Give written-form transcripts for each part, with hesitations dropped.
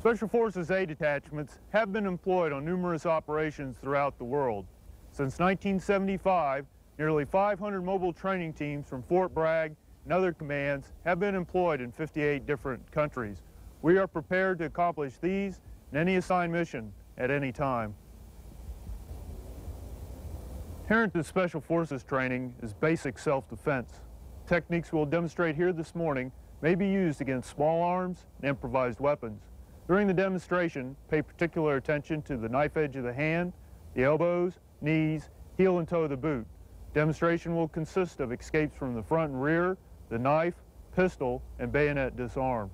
Special Forces A detachments have been employed on numerous operations throughout the world. Since 1975, nearly 500 mobile training teams from Fort Bragg and other commands have been employed in 58 different countries. We are prepared to accomplish these and any assigned mission at any time. Inherent to Special Forces training is basic self-defense. Techniques we'll demonstrate here this morning may be used against small arms and improvised weapons. During the demonstration, pay particular attention to the knife edge of the hand, the elbows, knees, heel and toe of the boot. Demonstration will consist of escapes from the front and rear, the knife, pistol, and bayonet disarm.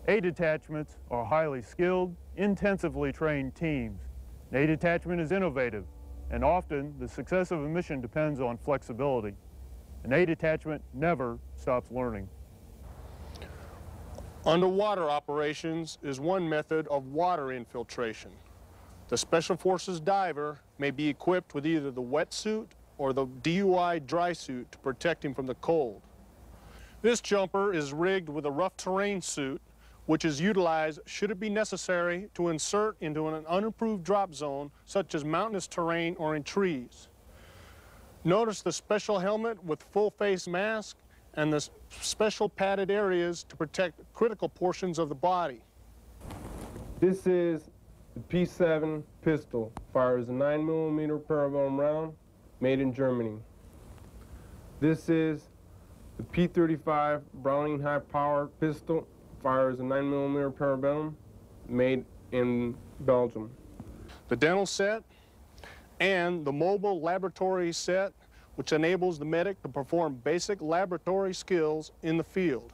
A detachments are highly skilled, intensively trained teams. An A detachment is innovative, and often the success of a mission depends on flexibility. An A detachment never stops learning. Underwater operations is one method of water infiltration. The Special Forces diver may be equipped with either the wetsuit or the DUI dry suit to protect him from the cold. This jumper is rigged with a rough terrain suit, which is utilized should it be necessary to insert into an unimproved drop zone, such as mountainous terrain or in trees. Notice the special helmet with full face mask and the special padded areas to protect critical portions of the body. This is the P7 pistol, fires a 9mm parabellum round, made in Germany. This is the P35 Browning high-power pistol, fires a 9mm parabellum, made in Belgium. The dental set and the mobile laboratory set, which enables the medic to perform basic laboratory skills in the field.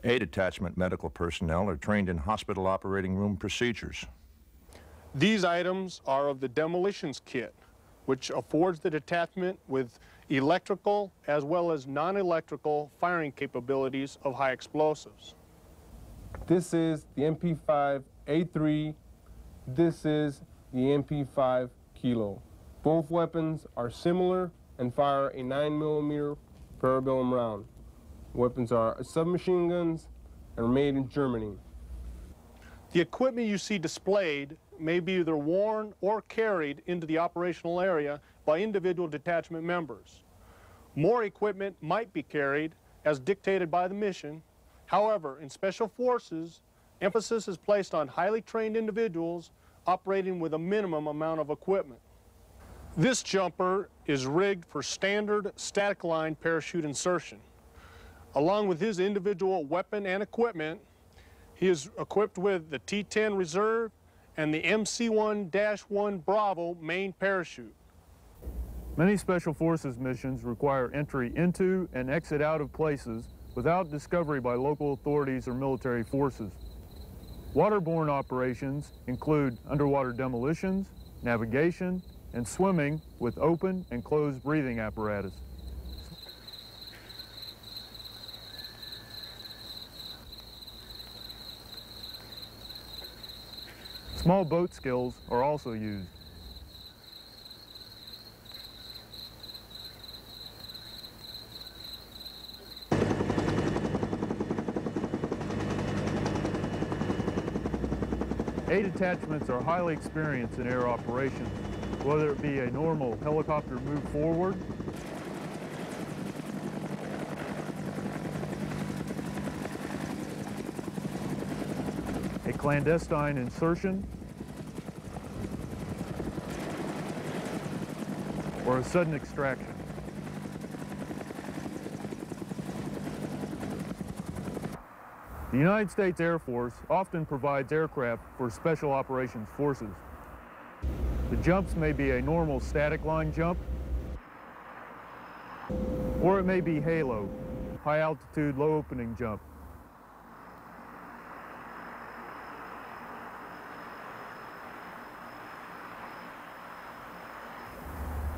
A detachment medical personnel are trained in hospital operating room procedures. These items are of the demolitions kit, which affords the detachment with electrical as well as non-electrical firing capabilities of high explosives. This is the MP5A3. This is the MP5 Kilo. Both weapons are similar and fire a 9mm parabellum round. Weapons are submachine guns and are made in Germany. The equipment you see displayed may be either worn or carried into the operational area by individual detachment members. More equipment might be carried as dictated by the mission. However, in Special Forces, emphasis is placed on highly trained individuals operating with a minimum amount of equipment. This jumper is rigged for standard static line parachute insertion. Along with his individual weapon and equipment, he is equipped with the T-10 Reserve and the MC-1-1 Bravo main parachute. Many Special Forces missions require entry into and exit out of places without discovery by local authorities or military forces. Waterborne operations include underwater demolitions, navigation, and swimming with open and closed breathing apparatus. Small boat skills are also used. A detachments are highly experienced in air operations, whether it be a normal helicopter move forward, a clandestine insertion, or a sudden extraction. The United States Air Force often provides aircraft for Special Operations Forces. The jumps may be a normal static line jump, or it may be HALO, high altitude, low opening jump.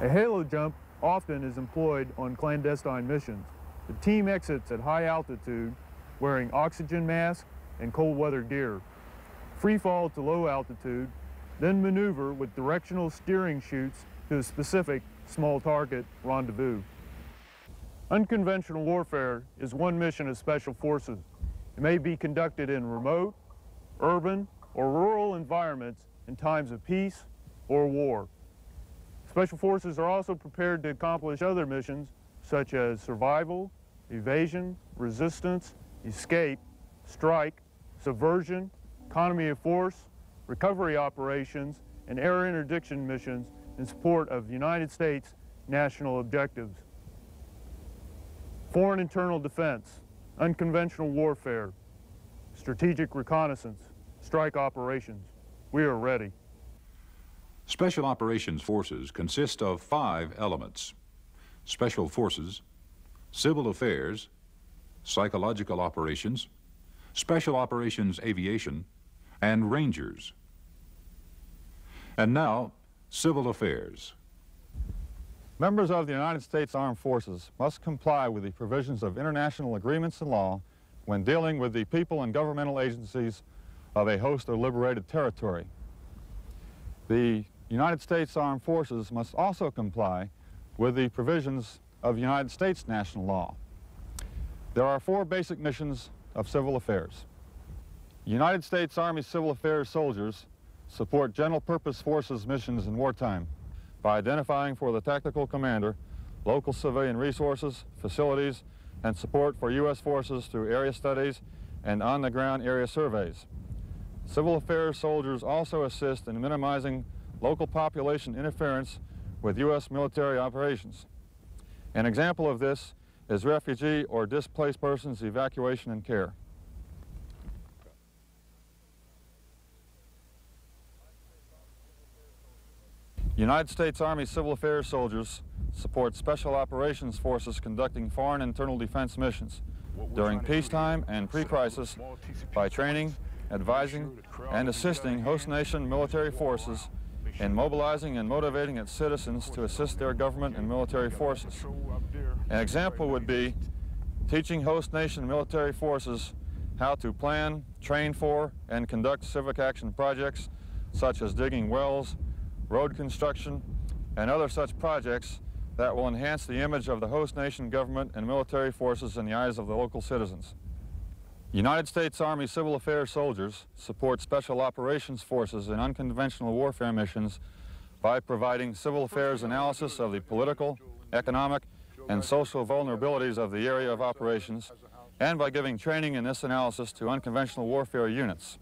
A halo jump often is employed on clandestine missions. The team exits at high altitude wearing oxygen masks and cold weather gear. Free fall to low altitude, then maneuver with directional steering chutes to a specific small target rendezvous. Unconventional warfare is one mission of Special Forces. It may be conducted in remote, urban, or rural environments in times of peace or war. Special Forces are also prepared to accomplish other missions such as survival, evasion, resistance, escape, strike, subversion, economy of force, recovery operations, and air interdiction missions in support of United States national objectives. Foreign internal defense, unconventional warfare, strategic reconnaissance, strike operations. We are ready. Special Operations Forces consist of 5 elements: Special Forces, Civil Affairs, Psychological Operations, Special Operations Aviation, and Rangers. And now, Civil Affairs. Members of the United States Armed Forces must comply with the provisions of international agreements and law when dealing with the people and governmental agencies of a host or liberated territory. The United States Armed Forces must also comply with the provisions of United States national law. There are 4 basic missions of civil affairs. United States Army Civil Affairs soldiers support general purpose forces missions in wartime by identifying for the tactical commander local civilian resources, facilities, and support for U.S. forces through area studies and on-the-ground area surveys. Civil affairs soldiers also assist in minimizing local population interference with U.S. military operations. An example of this is refugee or displaced persons evacuation and care. United States Army Civil Affairs soldiers support Special Operations Forces conducting foreign internal defense missions during peacetime and pre-crisis by training, advising, and assisting host nation military forces in mobilizing and motivating its citizens to assist their government and military forces. An example would be teaching host nation military forces how to plan, train for, and conduct civic action projects such as digging wells, road construction, and other such projects that will enhance the image of the host nation government and military forces in the eyes of the local citizens. United States Army Civil Affairs soldiers support Special Operations Forces in unconventional warfare missions by providing civil affairs analysis of the political, economic, and social vulnerabilities of the area of operations, and by giving training in this analysis to unconventional warfare units.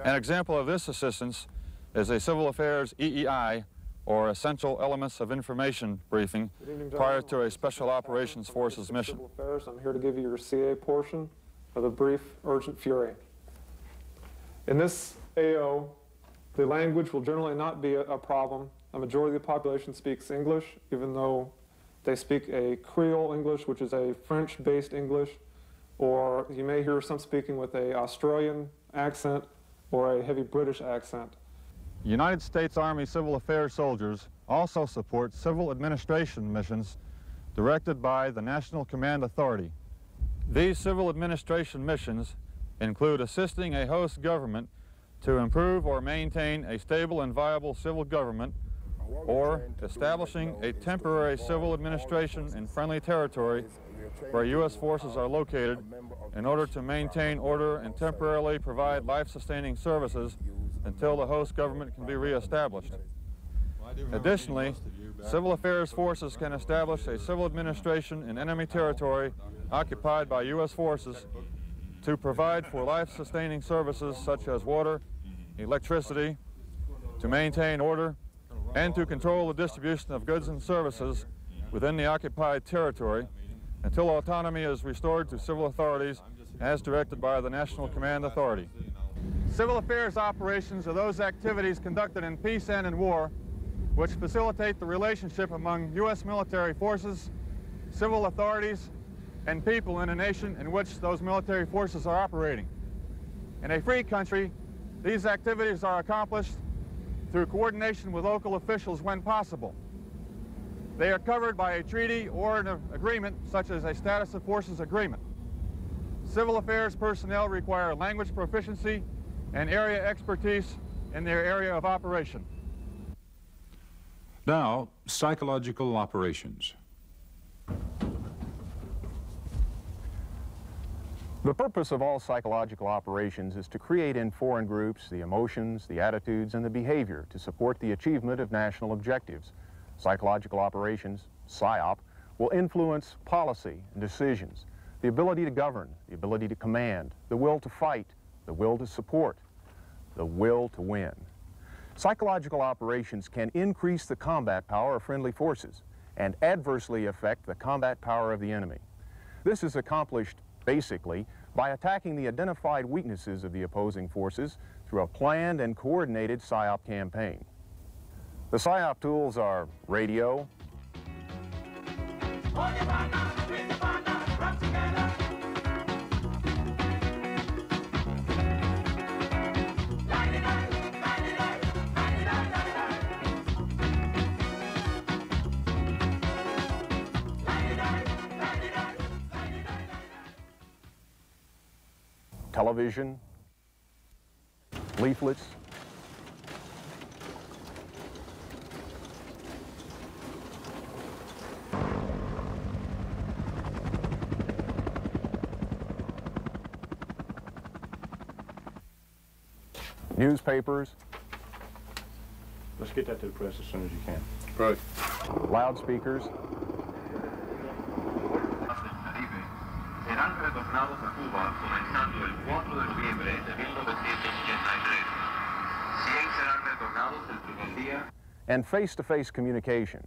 An example of this assistance is a Civil Affairs EEI, or Essential Elements of Information briefing prior to a Special Operations Forces mission. I'm here to give you your CA portion of the brief Urgent Fury. In this AO, the language will generally not be a problem. A majority of the population speaks English, even though they speak a Creole English, which is a French-based English, or you may hear some speaking with an Australian accent or a heavy British accent. United States Army Civil Affairs soldiers also support civil administration missions directed by the National Command Authority. These civil administration missions include assisting a host government to improve or maintain a stable and viable civil government, or establishing a temporary civil administration in friendly territory where U.S. forces are located in order to maintain order and temporarily provide life-sustaining services until the host government can be reestablished. Additionally, civil affairs forces can establish a civil administration in enemy territory occupied by U.S. forces to provide for life-sustaining services such as water, electricity, to maintain order, and to control the distribution of goods and services within the occupied territory until autonomy is restored to civil authorities as directed by the National Command Authority. Civil affairs operations are those activities conducted in peace and in war which facilitate the relationship among U.S. military forces, civil authorities, and people in a nation in which those military forces are operating. In a free country, these activities are accomplished through coordination with local officials when possible. They are covered by a treaty or an agreement such as a status of forces agreement. Civil affairs personnel require language proficiency and area expertise in their area of operation. Now, psychological operations. The purpose of all psychological operations is to create in foreign groups the emotions, the attitudes, and the behavior to support the achievement of national objectives. Psychological operations, PSYOP, will influence policy and decisions, the ability to govern, the ability to command, the will to fight, the will to support, the will to win. Psychological operations can increase the combat power of friendly forces and adversely affect the combat power of the enemy. This is accomplished basically by attacking the identified weaknesses of the opposing forces through a planned and coordinated PSYOP campaign. The PSYOP tools are radio, television, leaflets, newspapers, Let's get that to the press as soon as you can. Right. loudspeakers, Serán retornados a Cuba comenzando el 4 de noviembre de 1983. 100 serán retornados el primer día. and face-to-face communication.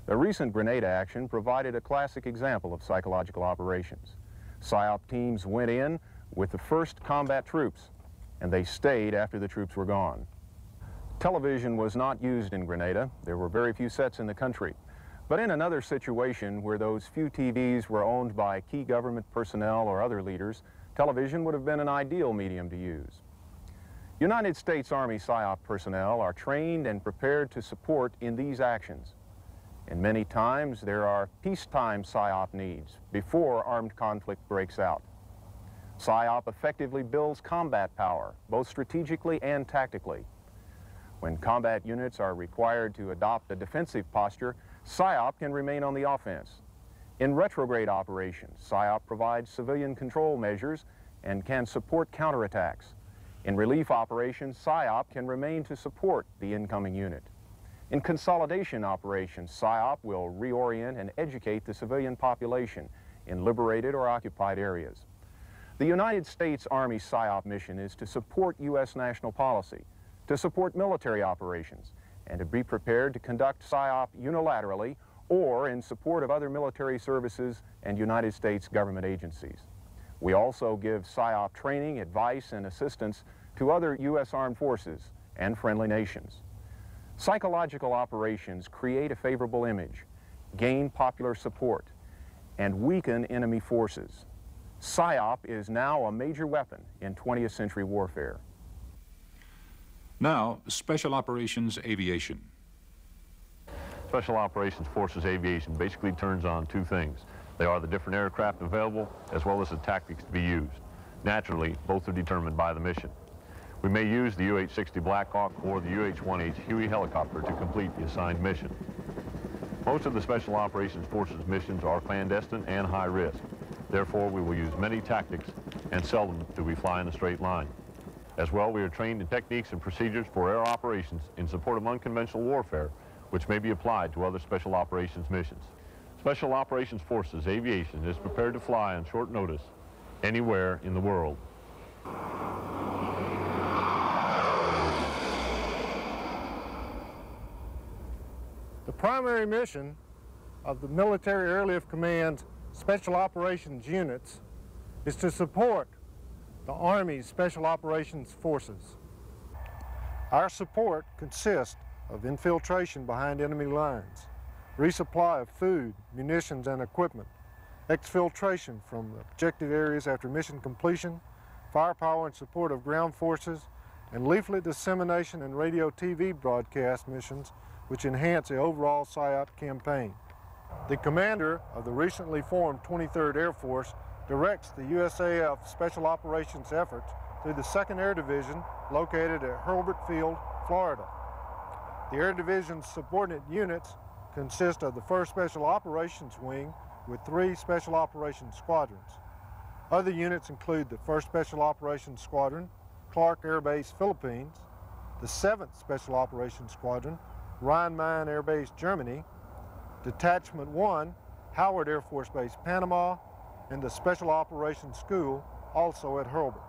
The recent Grenada action provided a classic example of psychological operations. PSYOP teams went in with the first combat troops, and they stayed after the troops were gone. Television was not used in Grenada. There were very few sets in the country. But in another situation where those few TVs were owned by key government personnel or other leaders, television would have been an ideal medium to use. United States Army PSYOP personnel are trained and prepared to support in these actions. And many times there are peacetime PSYOP needs before armed conflict breaks out. PSYOP effectively builds combat power, both strategically and tactically. When combat units are required to adopt a defensive posture, PSYOP can remain on the offense. In retrograde operations, PSYOP provides civilian control measures and can support counterattacks. In relief operations, PSYOP can remain to support the incoming unit. In consolidation operations, PSYOP will reorient and educate the civilian population in liberated or occupied areas. The United States Army PSYOP mission is to support U.S. national policy, to support military operations, and to be prepared to conduct PSYOP unilaterally or in support of other military services and United States government agencies. We also give PSYOP training, advice, and assistance to other U.S. armed forces and friendly nations. Psychological operations create a favorable image, gain popular support, and weaken enemy forces. PSYOP is now a major weapon in 20th century warfare. Now, Special Operations Aviation. Special Operations Forces Aviation basically turns on two things. They are the different aircraft available as well as the tactics to be used. Naturally, both are determined by the mission. We may use the UH-60 Blackhawk or the UH-1H Huey helicopter to complete the assigned mission. Most of the Special Operations Forces missions are clandestine and high risk. Therefore, we will use many tactics and seldom do we fly in a straight line. As well, we are trained in techniques and procedures for air operations in support of unconventional warfare, which may be applied to other Special Operations missions. Special Operations Forces Aviation is prepared to fly on short notice anywhere in the world. The primary mission of the Military Airlift Command's Special Operations units is to support the Army's Special Operations Forces. Our support consists of infiltration behind enemy lines, resupply of food, munitions, and equipment, exfiltration from objective areas after mission completion, firepower in support of ground forces, and leaflet dissemination and radio TV broadcast missions which enhance the overall PSYOP campaign. The commander of the recently formed 23rd Air Force directs the USAF Special Operations efforts through the 2nd Air Division located at Hurlburt Field, Florida. The Air Division's subordinate units consist of the 1st Special Operations Wing with 3 Special Operations Squadrons. Other units include the 1st Special Operations Squadron, Clark Air Base, Philippines, the 7th Special Operations Squadron, Rhein-Main Air Base, Germany, Detachment 1, Howard Air Force Base, Panama, and the Special Operations School, also at Hurlburt.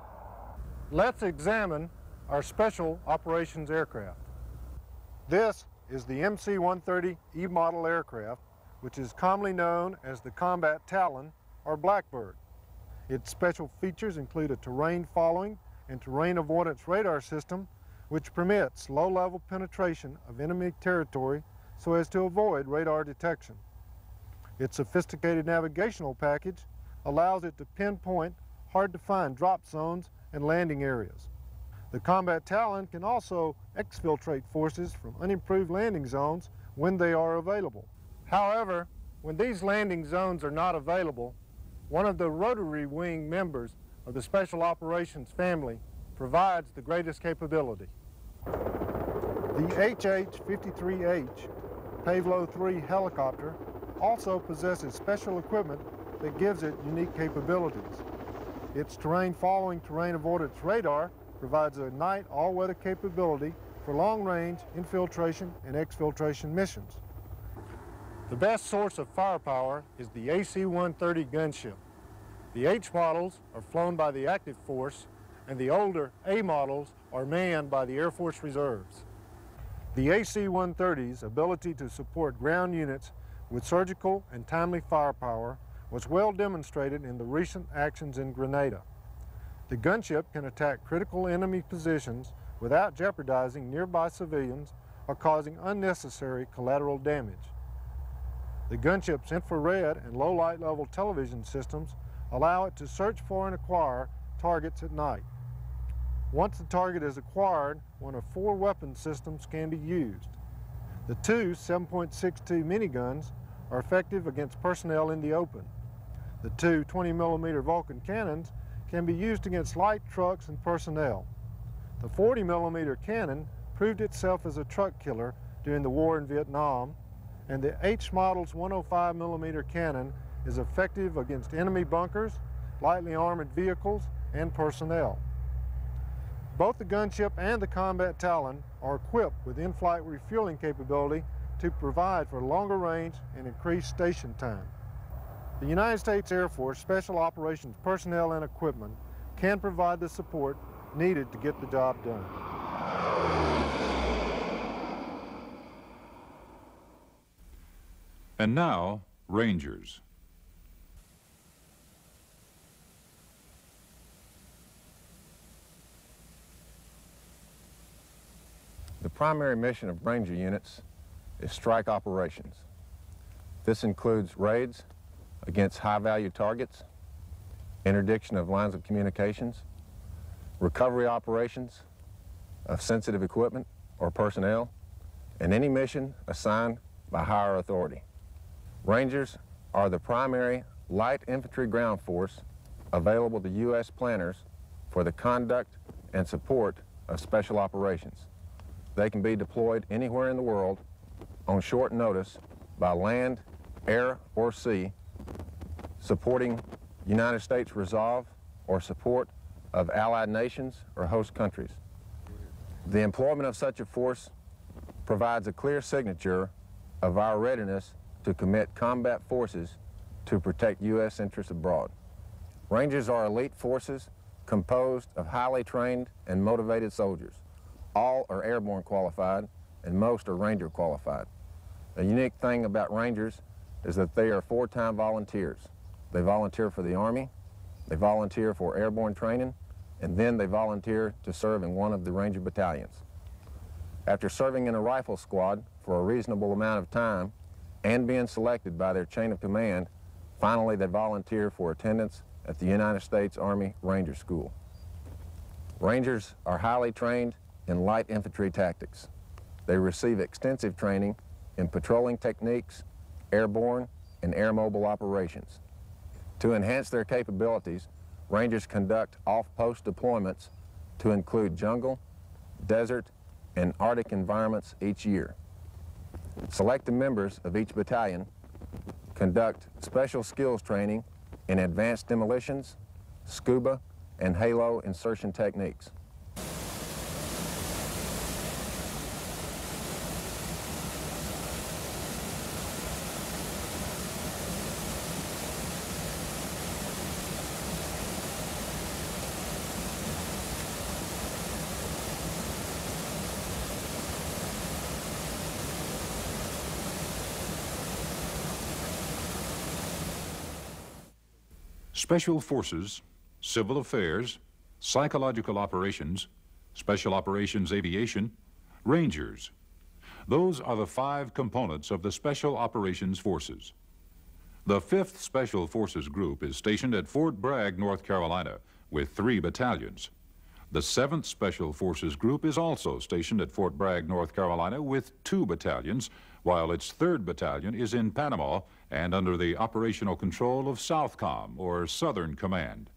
Let's examine our Special Operations aircraft. This is the MC-130 E-model aircraft, which is commonly known as the Combat Talon or Blackbird. Its special features include a terrain following and terrain avoidance radar system, which permits low-level penetration of enemy territory so as to avoid radar detection. Its sophisticated navigational package allows it to pinpoint hard-to-find drop zones and landing areas. The Combat Talon can also exfiltrate forces from unimproved landing zones when they are available. However, when these landing zones are not available, one of the rotary wing members of the Special Operations family provides the greatest capability. The HH-53H Pavlo 3 helicopter also possesses special equipment that gives it unique capabilities. Its terrain following terrain avoidance radar provides a night all-weather capability for long-range infiltration and exfiltration missions. The best source of firepower is the AC-130 gunship. The H models are flown by the active force, and the older A models are manned by the Air Force Reserves. The AC-130's ability to support ground units with surgical and timely firepower was well demonstrated in the recent actions in Grenada. The gunship can attack critical enemy positions without jeopardizing nearby civilians or causing unnecessary collateral damage. The gunship's infrared and low light level television systems allow it to search for and acquire targets at night. Once the target is acquired, one of 4 weapon systems can be used. The 2 7.62 miniguns are effective against personnel in the open. The 2 20mm Vulcan cannons can be used against light trucks and personnel. The 40mm cannon proved itself as a truck killer during the war in Vietnam, and the H model's 105mm cannon is effective against enemy bunkers, lightly armored vehicles, and personnel. Both the gunship and the Combat Talon are equipped with in-flight refueling capability to provide for longer range and increased station time. The United States Air Force Special Operations personnel and equipment can provide the support needed to get the job done. And now, Rangers. The primary mission of Ranger units is strike operations. This includes raids against high-value targets, interdiction of lines of communications, recovery operations of sensitive equipment or personnel, and any mission assigned by higher authority. Rangers are the primary light infantry ground force available to U.S. planners for the conduct and support of special operations. They can be deployed anywhere in the world on short notice by land, air, or sea, supporting United States resolve or support of allied nations or host countries. The employment of such a force provides a clear signature of our readiness to commit combat forces to protect U.S. interests abroad. Rangers are elite forces composed of highly trained and motivated soldiers. All are airborne qualified, and most are Ranger qualified. A unique thing about Rangers is that they are 4-time volunteers. They volunteer for the Army, they volunteer for airborne training, and then they volunteer to serve in one of the Ranger battalions. After serving in a rifle squad for a reasonable amount of time and being selected by their chain of command, finally they volunteer for attendance at the United States Army Ranger School. Rangers are highly trained in light infantry tactics. They receive extensive training in patrolling techniques, airborne and air mobile operations. To enhance their capabilities, Rangers conduct off-post deployments to include jungle, desert, and Arctic environments each year. Selected members of each battalion conduct special skills training in advanced demolitions, scuba, and halo insertion techniques. Special Forces, Civil Affairs, Psychological Operations, Special Operations Aviation, Rangers. Those are the 5 components of the Special Operations Forces. The 5th Special Forces Group is stationed at Fort Bragg, North Carolina, with 3 battalions. The 7th Special Forces Group is also stationed at Fort Bragg, North Carolina, with 2 battalions, while its 3rd Battalion is in Panama and under the operational control of SOUTHCOM, or Southern Command.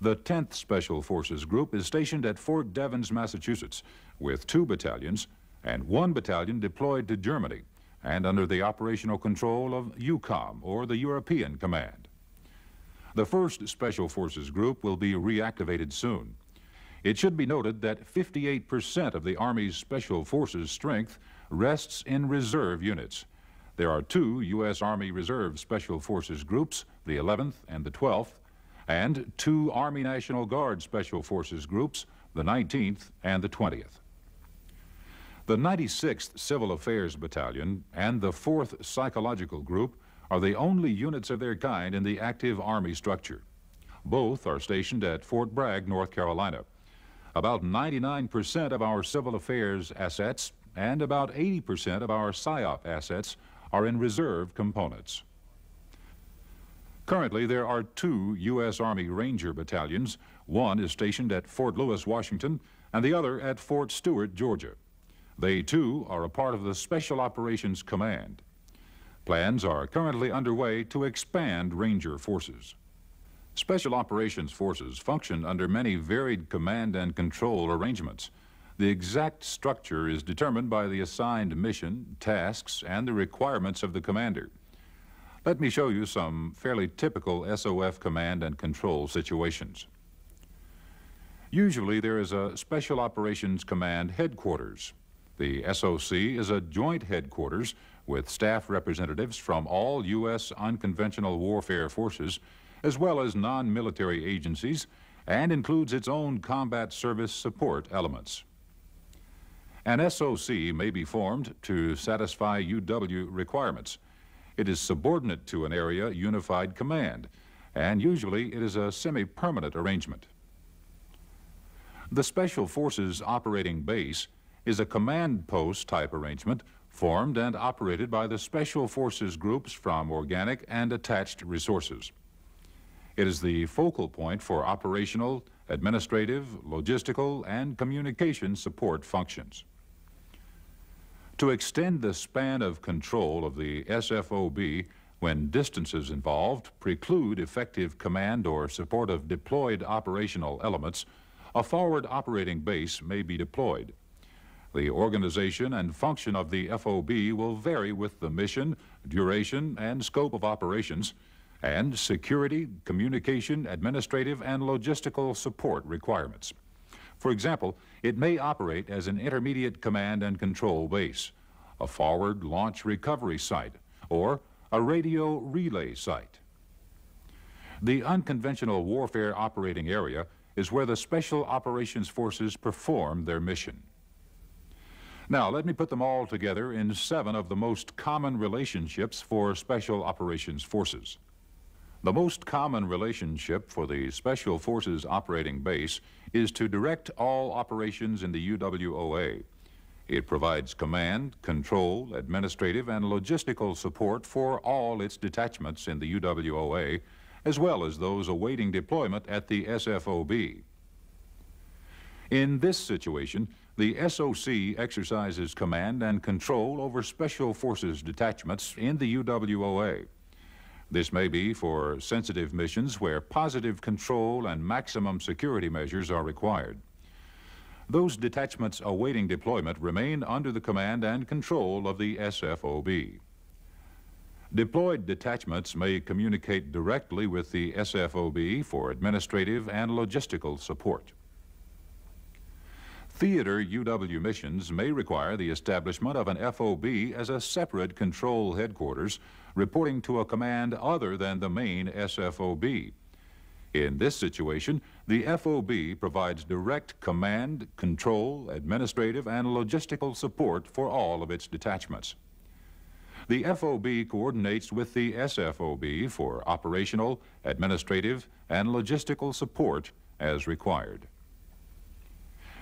The 10th Special Forces Group is stationed at Fort Devens, Massachusetts, with 2 battalions and 1 battalion deployed to Germany and under the operational control of EUCOM, or the European Command. The 1st Special Forces Group will be reactivated soon. It should be noted that 58% of the Army's Special Forces strength rests in reserve units. There are 2 U.S. Army Reserve Special Forces Groups, the 11th and the 12th, and 2 Army National Guard Special Forces Groups, the 19th and the 20th. The 96th Civil Affairs Battalion and the 4th Psychological Group are the only units of their kind in the active Army structure. Both are stationed at Fort Bragg, North Carolina. About 99% of our civil affairs assets and about 80% of our PSYOP assets are in reserve components. Currently, there are 2 U.S. Army Ranger battalions. One is stationed at Fort Lewis, Washington, and the other at Fort Stewart, Georgia. They, too, are a part of the Special Operations Command. Plans are currently underway to expand Ranger forces. Special Operations Forces function under many varied command and control arrangements. The exact structure is determined by the assigned mission, tasks, and the requirements of the commander. Let me show you some fairly typical SOF command and control situations. Usually there is a Special Operations Command headquarters. The SOC is a joint headquarters with staff representatives from all U.S. unconventional warfare forces, as well as non-military agencies, and includes its own combat service support elements. An SOC may be formed to satisfy UW requirements. It is subordinate to an Area Unified Command, and usually it is a semi-permanent arrangement. The Special Forces Operating Base is a command post type arrangement formed and operated by the Special Forces groups from organic and attached resources. It is the focal point for operational, administrative, logistical, and communication support functions. To extend the span of control of the SFOB when distances involved preclude effective command or support of deployed operational elements, a forward operating base may be deployed. The organization and function of the FOB will vary with the mission, duration, and scope of operations, and security, communication, administrative, and logistical support requirements. For example, it may operate as an intermediate command and control base, a forward launch recovery site, or a radio relay site. The unconventional warfare operating area is where the Special Operations Forces perform their mission. Now, let me put them all together in 7 of the most common relationships for Special Operations Forces. The most common relationship for the Special Forces operating base is to direct all operations in the UWOA. It provides command, control, administrative, and logistical support for all its detachments in the UWOA, as well as those awaiting deployment at the SFOB. In this situation, the SOC exercises command and control over Special Forces detachments in the UWOA. This may be for sensitive missions where positive control and maximum security measures are required. Those detachments awaiting deployment remain under the command and control of the SFOB. Deployed detachments may communicate directly with the SFOB for administrative and logistical support. Theater UW missions may require the establishment of an FOB as a separate control headquarters reporting to a command other than the main SFOB. In this situation, the FOB provides direct command, control, administrative, and logistical support for all of its detachments. The FOB coordinates with the SFOB for operational, administrative, and logistical support as required.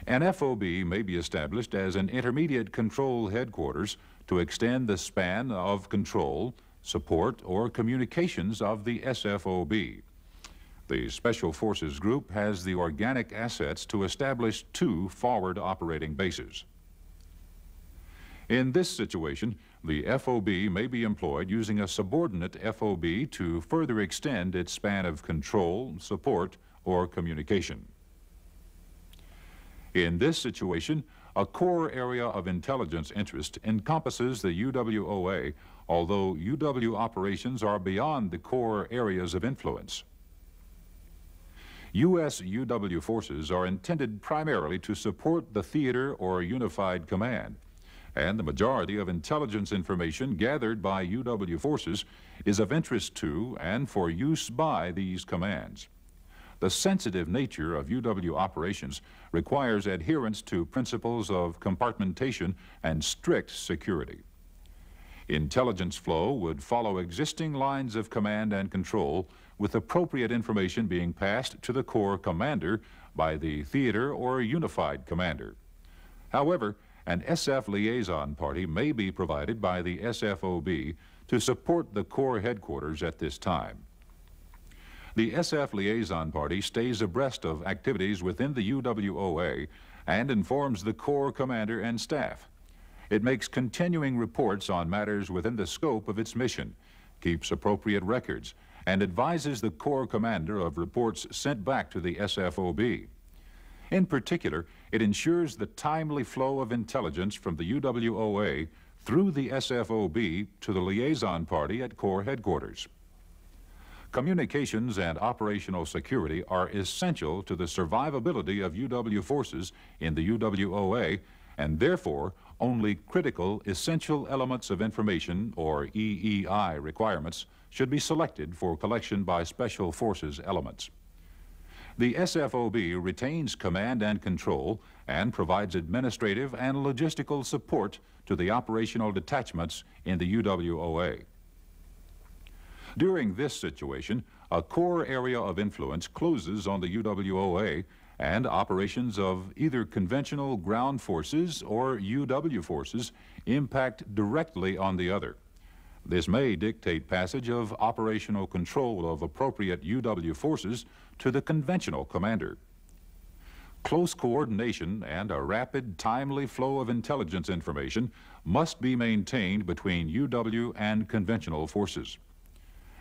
An FOB may be established as an intermediate control headquarters to extend the span of control, support, or communications of the SFOB. The Special Forces Group has the organic assets to establish 2 forward operating bases. In this situation, the FOB may be employed using a subordinate FOB to further extend its span of control, support, or communication. In this situation, a core area of intelligence interest encompasses the UWOA, although UW operations are beyond the core areas of influence. U.S. UW forces are intended primarily to support the theater or unified command, and the majority of intelligence information gathered by UW forces is of interest to and for use by these commands. The sensitive nature of UW operations requires adherence to principles of compartmentation and strict security. Intelligence flow would follow existing lines of command and control, with appropriate information being passed to the Corps commander by the theater or unified commander. However, an SF liaison party may be provided by the SFOB to support the Corps headquarters at this time. The SF liaison party stays abreast of activities within the UWOA and informs the Corps commander and staff. It makes continuing reports on matters within the scope of its mission, keeps appropriate records, and advises the Corps commander of reports sent back to the SFOB. In particular, it ensures the timely flow of intelligence from the UWOA through the SFOB to the liaison party at Corps headquarters. Communications and operational security are essential to the survivability of UW forces in the UWOA, and therefore only critical essential elements of information, or EEI requirements, should be selected for collection by Special Forces elements. The SFOB retains command and control and provides administrative and logistical support to the operational detachments in the UWOA. During this situation, a core area of influence closes on the UWOA, and operations of either conventional ground forces or UW forces impact directly on the other. This may dictate passage of operational control of appropriate UW forces to the conventional commander. Close coordination and a rapid, timely flow of intelligence information must be maintained between UW and conventional forces.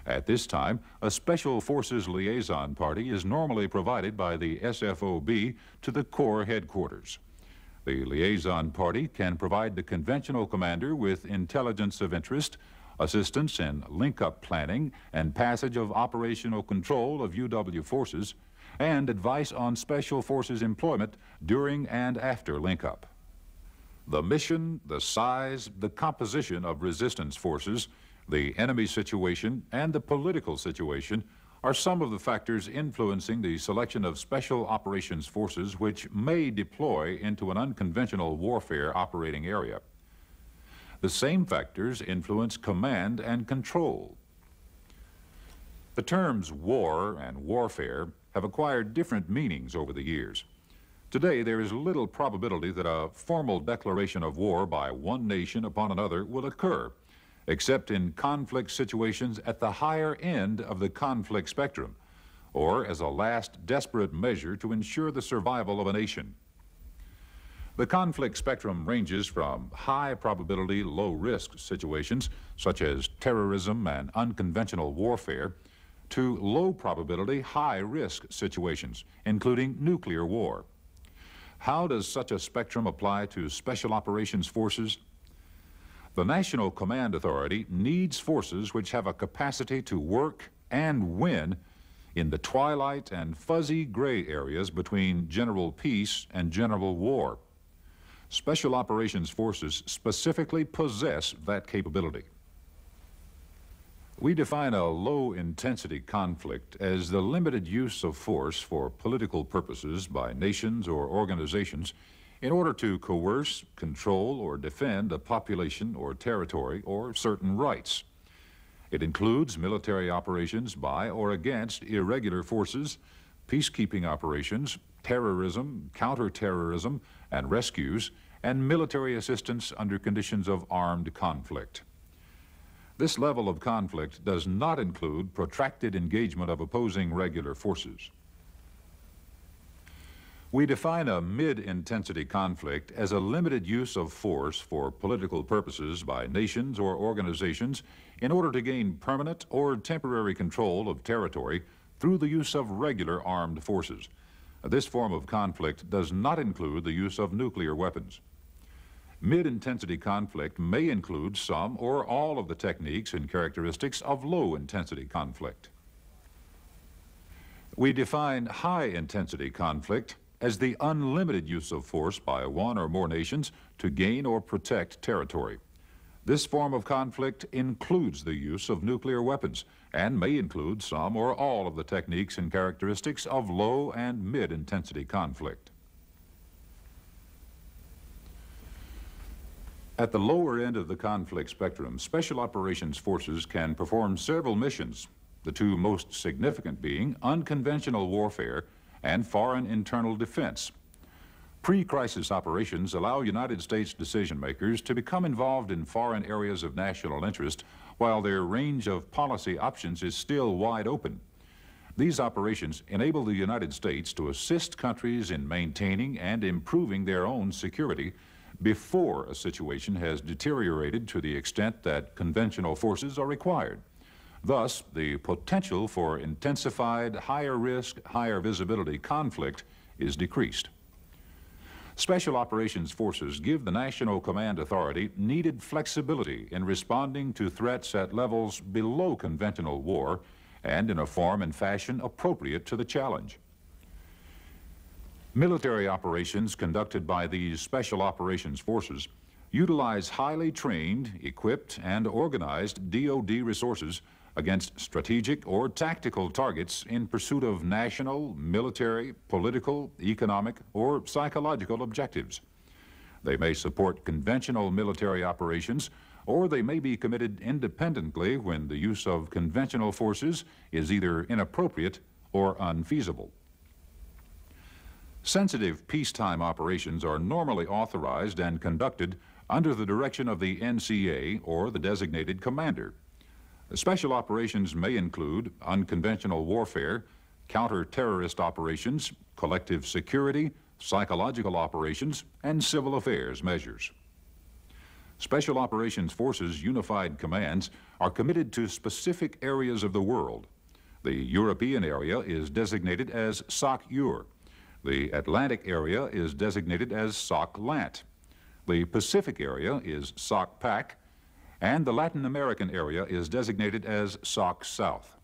At this time, a Special Forces liaison party is normally provided by the SFOB to the Corps headquarters. The liaison party can provide the conventional commander with intelligence of interest, assistance in link-up planning and passage of operational control of UW forces, and advice on Special Forces employment during and after link-up. The mission, the size, the composition of resistance forces, the enemy situation, and the political situation are some of the factors influencing the selection of Special Operations Forces which may deploy into an unconventional warfare operating area. The same factors influence command and control. The terms war and warfare have acquired different meanings over the years. Today, there is little probability that a formal declaration of war by one nation upon another will occur, except in conflict situations at the higher end of the conflict spectrum, or as a last desperate measure to ensure the survival of a nation. The conflict spectrum ranges from high probability, low risk situations such as terrorism and unconventional warfare to low probability, high risk situations, including nuclear war. How does such a spectrum apply to Special Operations Forces? The National Command Authority needs forces which have a capacity to work and win in the twilight and fuzzy gray areas between general peace and general war. Special Operations Forces specifically possess that capability. We define a low-intensity conflict as the limited use of force for political purposes by nations or organizations in order to coerce, control, or defend a population or territory or certain rights. It includes military operations by or against irregular forces, peacekeeping operations, terrorism, counterterrorism, and rescues, and military assistance under conditions of armed conflict. This level of conflict does not include protracted engagement of opposing regular forces. We define a mid-intensity conflict as a limited use of force for political purposes by nations or organizations in order to gain permanent or temporary control of territory through the use of regular armed forces. This form of conflict does not include the use of nuclear weapons. Mid-intensity conflict may include some or all of the techniques and characteristics of low-intensity conflict. We define high-intensity conflict as the unlimited use of force by one or more nations to gain or protect territory. This form of conflict includes the use of nuclear weapons and may include some or all of the techniques and characteristics of low and mid-intensity conflict. At the lower end of the conflict spectrum, Special Operations Forces can perform several missions, the two most significant being unconventional warfare and foreign internal defense. Pre-crisis operations allow United States decision-makers to become involved in foreign areas of national interest while their range of policy options is still wide open. These operations enable the United States to assist countries in maintaining and improving their own security before a situation has deteriorated to the extent that conventional forces are required. Thus, the potential for intensified, higher risk, higher visibility conflict is decreased. Special Operations Forces give the National Command Authority needed flexibility in responding to threats at levels below conventional war and in a form and fashion appropriate to the challenge. Military operations conducted by these Special Operations Forces utilize highly trained, equipped, and organized DoD resources against strategic or tactical targets in pursuit of national, military, political, economic, or psychological objectives. They may support conventional military operations, or they may be committed independently when the use of conventional forces is either inappropriate or unfeasible. Sensitive peacetime operations are normally authorized and conducted under the direction of the NCA or the designated commander. Special operations may include unconventional warfare, counter-terrorist operations, collective security, psychological operations, and civil affairs measures. Special Operations Forces Unified Commands are committed to specific areas of the world. The European area is designated as SOC-EUR. The Atlantic area is designated as SOC-LANT. The Pacific area is SOC-PAC, and the Latin American area is designated as SOC-South.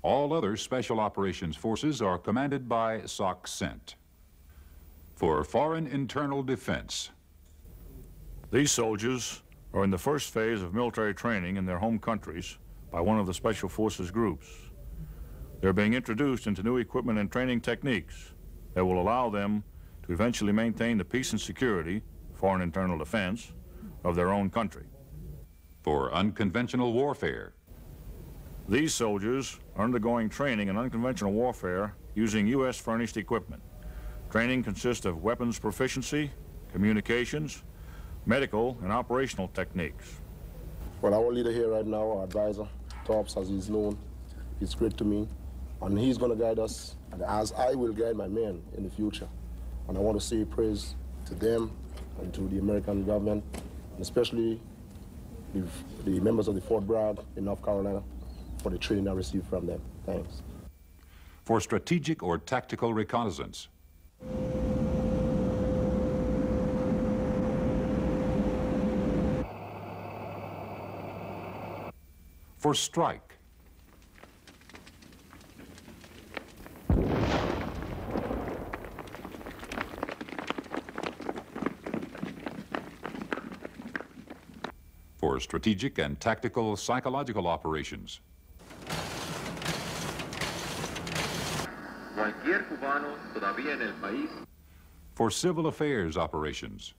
All other Special Operations Forces are commanded by SOC-CENT. For foreign internal defense, these soldiers are in the first phase of military training in their home countries by one of the Special Forces groups. They're being introduced into new equipment and training techniques that will allow them to eventually maintain the peace and security, foreign internal defense, of their own country. For unconventional warfare, these soldiers are undergoing training in unconventional warfare using U.S. furnished equipment. Training consists of weapons proficiency, communications, medical, and operational techniques. Well, our leader here right now, our advisor, Tops, as he's known, he's great to me, and he's going to guide us, and as I will guide my men in the future. And I want to say praise to them and to the American government, especially the members of the Fort Bragg in North Carolina for the training I received from them. Thanks. For strategic or tactical reconnaissance. For strike. For strategic and tactical psychological operations. Cualquier cubano todavía en el país. For civil affairs operations.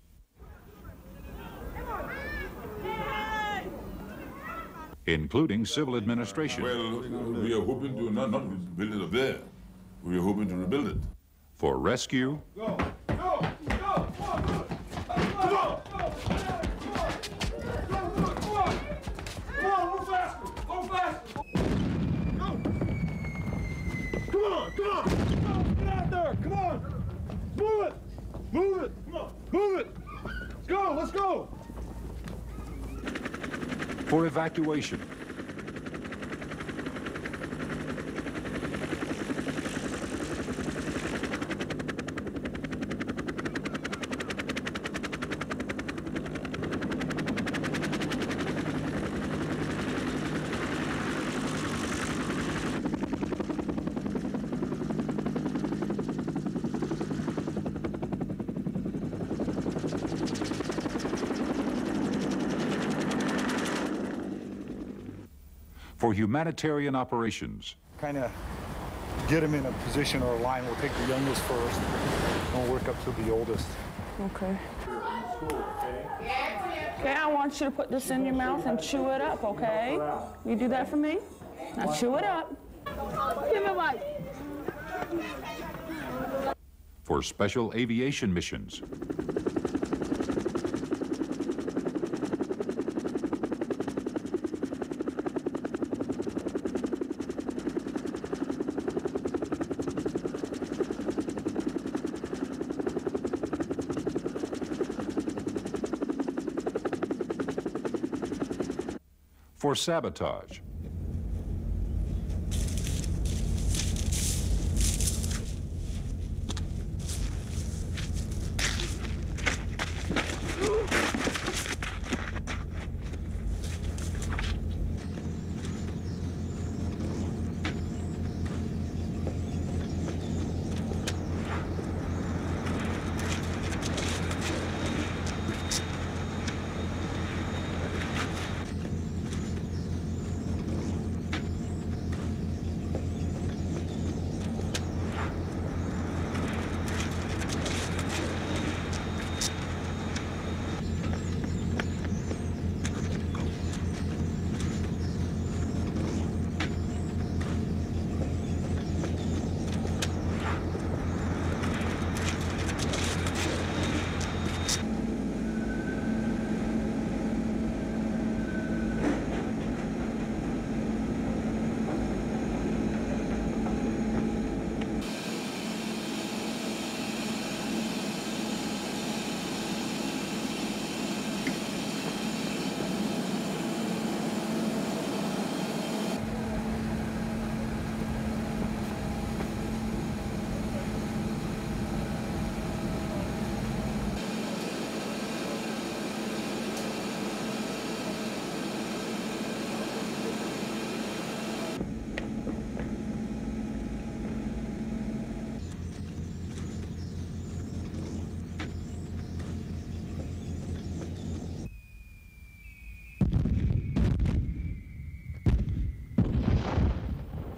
Including civil administration. Well, we are hoping to not build it up there. We are hoping to rebuild it. For rescue. Go! Go! Go! Come on! Come on! Come on! Move faster! Move faster! Go! Come on! Come on! Come on! Get out there! Come on! Move it! Move it! Come on! Move it! Let's go! Let's go! For evacuation. For humanitarian operations. Kind of get them in a position or a line. We'll take the youngest first, and we'll work up to the oldest. Okay. Okay, I want you to put this in your mouth and chew it up, okay? You do that for me? Now chew it up. Give it like. For special aviation missions. For sabotage.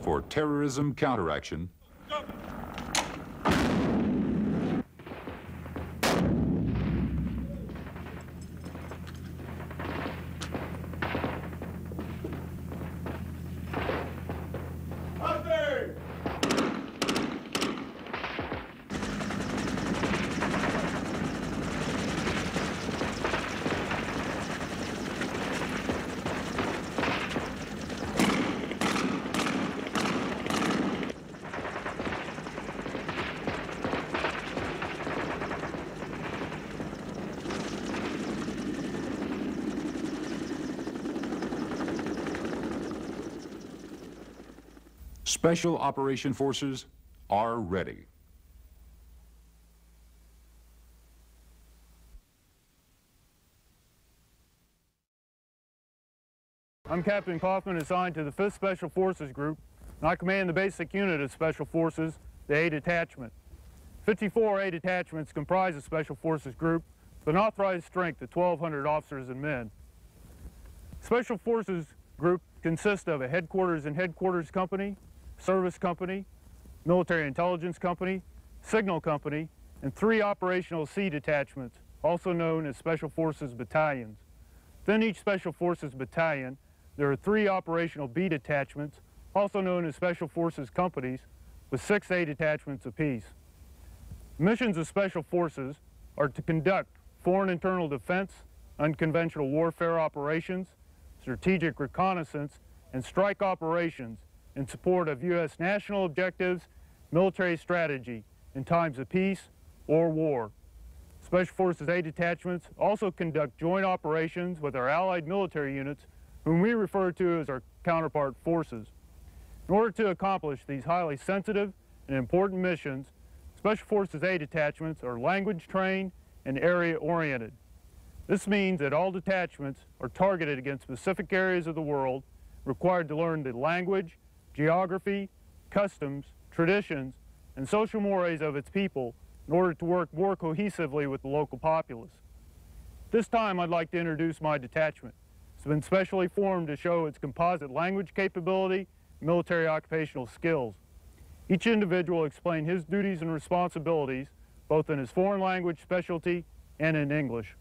For terrorism counteraction. Special Operation Forces are ready. I'm Captain Kaufman, assigned to the 5th Special Forces Group, and I command the basic unit of Special Forces, the A Detachment. 54 A detachments comprise the Special Forces Group with an authorized strength of 1,200 officers and men. Special Forces Group consists of a headquarters and headquarters company, service company, military intelligence company, signal company, and 3 operational C detachments, also known as Special Forces battalions. Within each Special Forces battalion, there are 3 operational B detachments, also known as Special Forces companies, with 6 A detachments apiece. Missions of Special Forces are to conduct foreign internal defense, unconventional warfare operations, strategic reconnaissance, and strike operations in support of U.S. national objectives, military strategy in times of peace or war. Special Forces A detachments also conduct joint operations with our allied military units, whom we refer to as our counterpart forces. In order to accomplish these highly sensitive and important missions, Special Forces A detachments are language trained and area oriented. This means that all detachments are targeted against specific areas of the world, required to learn the language, geography, customs, traditions, and social mores of its people in order to work more cohesively with the local populace. This time I'd like to introduce my detachment. It's been specially formed to show its composite language capability and military occupational skills. Each individual will explain his duties and responsibilities, both in his foreign language specialty and in English.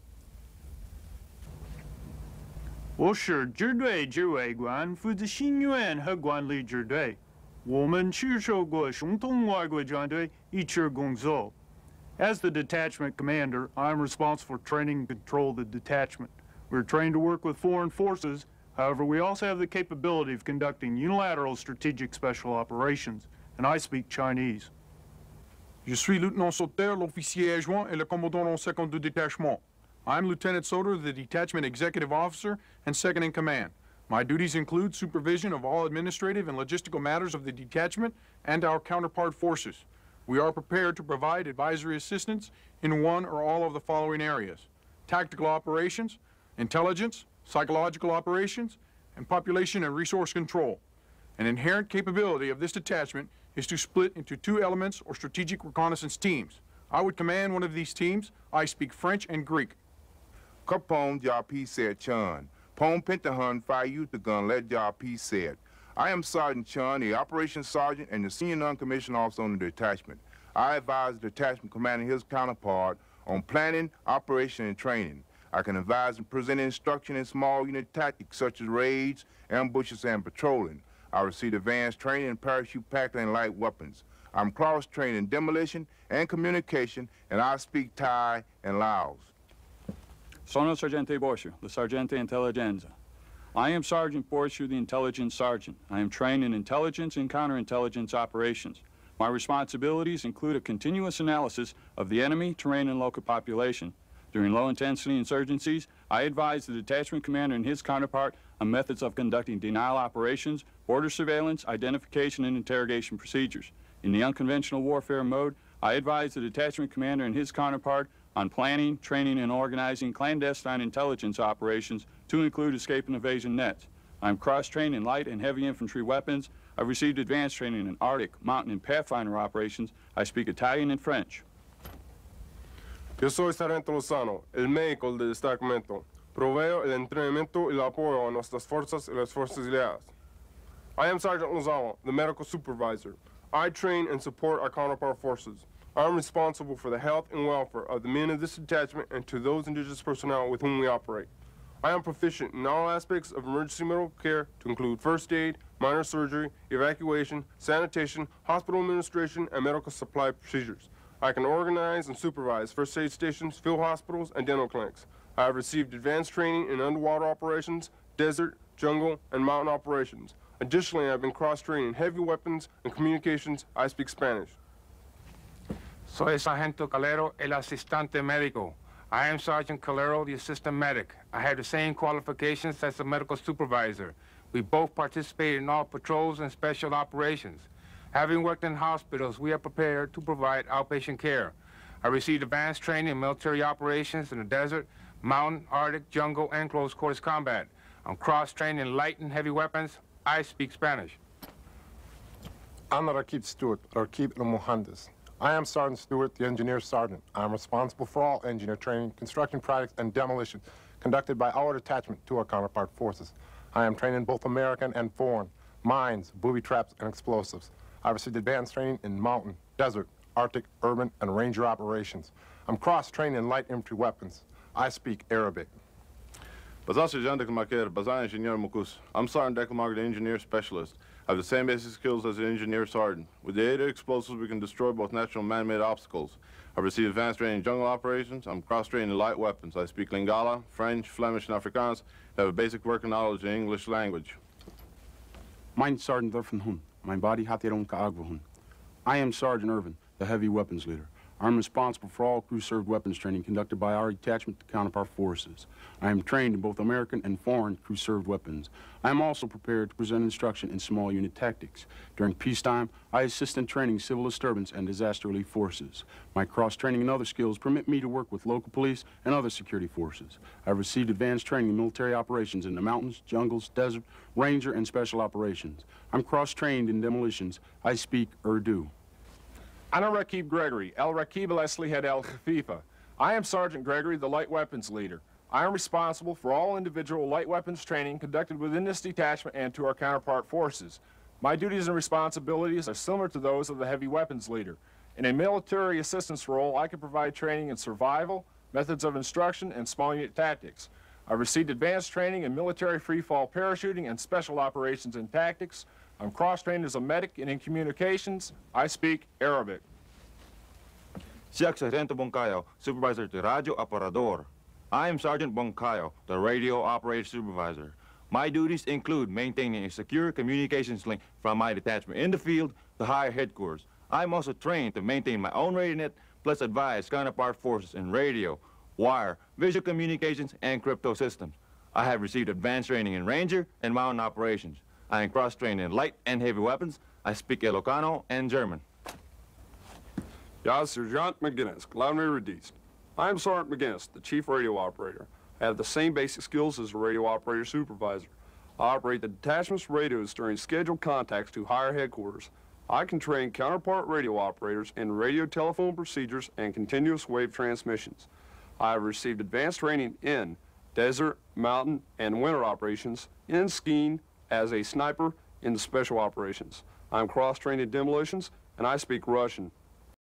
我是支队指挥官，负责新援和管理支队。我们是受过总统外国战队一起工作。As the detachment commander, I'm responsible for training and control the detachment. We're trained to work with foreign forces. However, we also have the capability of conducting unilateral strategic special operations, and I speak Chinese. Je suis lieutenant Sauter, l'officier adjoint et le commandant en second du détachement. I'm Lieutenant Sauter, the detachment executive officer and second in command. My duties include supervision of all administrative and logistical matters of the detachment and our counterpart forces. We are prepared to provide advisory assistance in one or all of the following areas: tactical operations, intelligence, psychological operations, and population and resource control. An inherent capability of this detachment is to split into 2 elements or strategic reconnaissance teams. I would command one of these teams. I speak French and Greek. Kapong Japi said Chun. Pong Pentahan Fire Youth Gun Let Japi said. I am Sergeant Chun, the operations sergeant and the senior non-commissioned officer on the detachment. I advise the detachment commander and his counterpart on planning, operation, and training. I can advise and present instruction in small unit tactics such as raids, ambushes, and patrolling. I receive advanced training in parachute packing and light weapons. I'm cross-trained in demolition and communication, and I speak Thai and Laos. Sono Sergente Borscher, the Sergente Intelligenza. I am Sergeant Borscher, the Intelligence Sergeant. I am trained in intelligence and counterintelligence operations. My responsibilities include a continuous analysis of the enemy, terrain, and local population. During low-intensity insurgencies, I advise the detachment commander and his counterpart on methods of conducting denial operations, border surveillance, identification, and interrogation procedures. In the unconventional warfare mode, I advise the detachment commander and his counterpart on planning, training, and organizing clandestine intelligence operations to include escape and evasion nets. I'm cross-trained in light and heavy infantry weapons. I've received advanced training in Arctic, mountain, and Pathfinder operations. I speak Italian and French. Yo soy Sargento Lozano, el médico del destacamento. Proveo el entrenamiento y el apoyo a nuestras fuerzas y las fuerzas aliadas. I am Sergeant Lozano, the medical supervisor. I train and support our counterpart forces. I am responsible for the health and welfare of the men of this detachment and to those indigenous personnel with whom we operate. I am proficient in all aspects of emergency medical care to include first aid, minor surgery, evacuation, sanitation, hospital administration, and medical supply procedures. I can organize and supervise first aid stations, field hospitals, and dental clinics. I have received advanced training in underwater operations, desert, jungle, and mountain operations. Additionally, I have been cross-trained in heavy weapons and communications. I speak Spanish. Soy Sargento Calero, el asistente médico. I am Sergeant Calero, the assistant medic. I have the same qualifications as the medical supervisor. We both participated in all patrols and special operations. Having worked in hospitals, we are prepared to provide outpatient care. I received advanced training in military operations in the desert, mountain, Arctic, jungle, and close quarters combat. I'm cross-trained in light and heavy weapons. I speak Spanish. I'm Rakib Stewart, Rakib Mohandes. I am Sergeant Stewart, the Engineer Sergeant. I'm responsible for all engineer training, construction projects, and demolition conducted by our detachment to our counterpart forces. I am trained in both American and foreign, mines, booby traps, and explosives. I received advanced training in mountain, desert, Arctic, urban, and ranger operations. I'm cross-trained in light infantry weapons. I speak Arabic. Bazar Sergeant Deklamarker, Bazar Engineer Mukus. I'm Sergeant Deklamarker, the Engineer Specialist. I have the same basic skills as the Engineer Sergeant. With the aid of explosives, we can destroy both natural and man-made obstacles. I've received advanced training in jungle operations. I'm cross-trained in light weapons. I speak Lingala, French, Flemish, and Afrikaans. I have a basic working knowledge in English language. Mein Sergeant Durfan Hun. Mein body hat Hun Kaagwahun. I am Sergeant Irvin, the heavy weapons leader. I'm responsible for all crew-served weapons training conducted by our detachment to counterpart forces. I am trained in both American and foreign crew-served weapons. I am also prepared to present instruction in small unit tactics. During peacetime, I assist in training civil disturbance and disaster relief forces. My cross-training and other skills permit me to work with local police and other security forces. I've received advanced training in military operations in the mountains, jungles, desert, ranger, and special operations. I'm cross-trained in demolitions. I speak Urdu. Ana Rakib Gregory, El Rakib Leslie Head El Khafifa. I am Sergeant Gregory, the light weapons leader. I am responsible for all individual light weapons training conducted within this detachment and to our counterpart forces. My duties and responsibilities are similar to those of the heavy weapons leader. In a military assistance role, I can provide training in survival, methods of instruction, and small unit tactics. I received advanced training in military free-fall parachuting and special operations and tactics. I'm cross-trained as a medic and in communications. I speak Arabic. Siak Sargento Boncayo, Supervisor de Radio Aparador. I am Sergeant Boncayo, the Radio Operator Supervisor. My duties include maintaining a secure communications link from my detachment in the field to higher headquarters. I'm also trained to maintain my own radio net, plus advise counterpart forces in radio, wire, visual communications, and crypto systems. I have received advanced training in Ranger and mountain operations. I am cross-trained in light and heavy weapons. I speak Ilocano and German. Ja, Sergeant McGinnis, Glavny Radist. I am Sergeant McGinnis, the Chief Radio Operator. I have the same basic skills as a Radio Operator Supervisor. I operate the detachment's radios during scheduled contacts to higher headquarters. I can train counterpart radio operators in radio telephone procedures and continuous wave transmissions. I have received advanced training in desert, mountain, and winter operations, in skiing, as a sniper in the special operations. I'm cross-trained in demolitions, and I speak Russian.